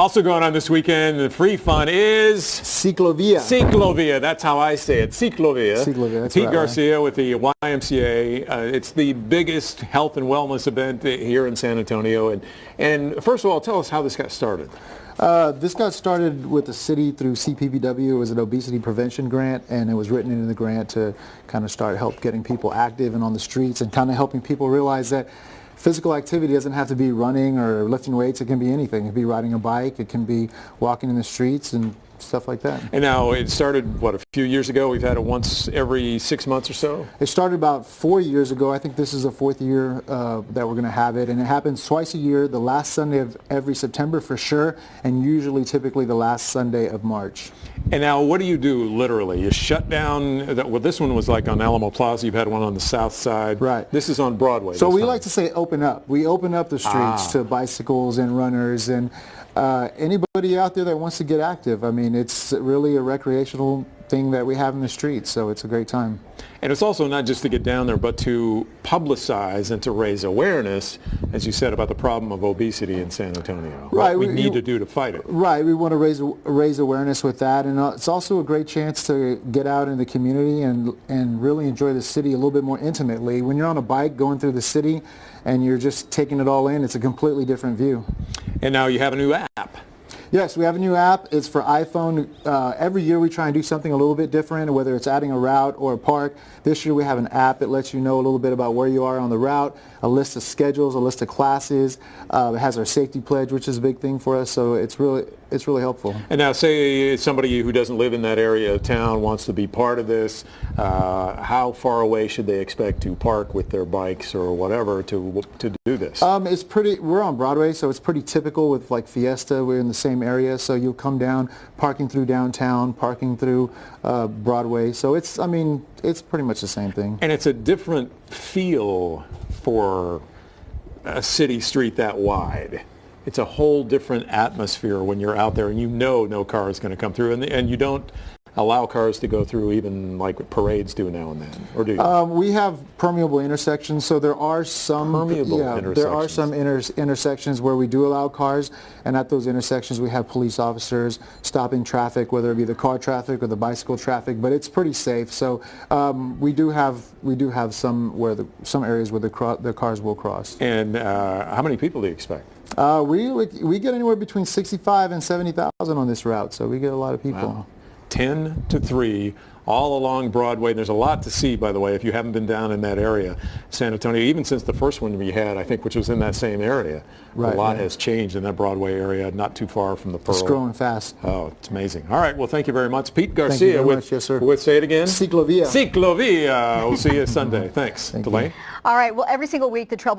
Also going on this weekend, the free fun is Siclovia. Siclovia. That's how I say it. Siclovia. Siclovia. That's Pete right, Garcia with the YMCA. It's the biggest health and wellness event here in San Antonio. And first of all, tell us how this got started. This got started with the city through CPVW. It was an obesity prevention grant, and it was written into the grant to kind of help getting people active and on the streets, and kind of helping people realize that physical activity doesn't have to be running or lifting weights. It can be anything. It can be riding a bike. It can be walking in the streets and stuff like that. And now it started, what, a few years ago? We've had it once every 6 months or so? It started about 4 years ago. I think this is the fourth year that we're going to have it. And it happens twice a year, the last Sunday of every September for sure, and typically the last Sunday of March. And now what do you do literally? You shut down, well, this one was like on Alamo Plaza. You've had one on the south side. Right. This is on Broadway. So we like to say open up. We open up the streets to bicycles and runners and anybody out there that wants to get active. I mean, it's really a recreational thing that we have in the streets, so it's a great time. And it's also not just to get down there, but to publicize and to raise awareness, as you said, about the problem of obesity in San Antonio. Right. What we need to do to fight it. Right. We want to raise awareness with that, and it's also a great chance to get out in the community and really enjoy the city a little bit more intimately. When you're on a bike going through the city and you're just taking it all in, it's a completely different view. And now you have a new app. Yes, we have a new app. It's for iPhone. Every year we try and do something a little bit different, whether it's adding a route or a park. This year we have an app that lets you know a little bit about where you are on the route, a list of schedules, a list of classes. It has our safety pledge, which is a big thing for us, so it's really helpful. And now say somebody who doesn't live in that area of town wants to be part of this. How far away should they expect to park with their bikes or whatever to do this? We're on Broadway, so it's pretty typical with like Fiesta. We're in the same area, so you'll come down, parking through downtown, parking through Broadway. So it's pretty much the same thing. And it's a different feel for a city street that wide. It's a whole different atmosphere when you're out there and you know no car is going to come through, and you don't allow cars to go through even like parades do now and then, or do you? We have permeable intersections, so there are some intersections. There are some intersections where we do allow cars, and at those intersections we have police officers stopping traffic, whether it be the car traffic or the bicycle traffic. But it's pretty safe. So we do have some areas where the cars will cross. And how many people do you expect? We get anywhere between 65 and 70,000 on this route, so we get a lot of people. Wow. 10 to 3, all along Broadway. There's a lot to see, by the way, if you haven't been down in that area, San Antonio, even since the first one we had, I think, which was in that same area. Right, a lot has changed in that Broadway area, not too far from the Pearl. It's growing fast. Oh, it's amazing. All right, well, thank you very much. Pete Garcia say it again? Siclovia. Siclovia. We'll see you Sunday. Thanks. Delane? All right, well, every single week the trouble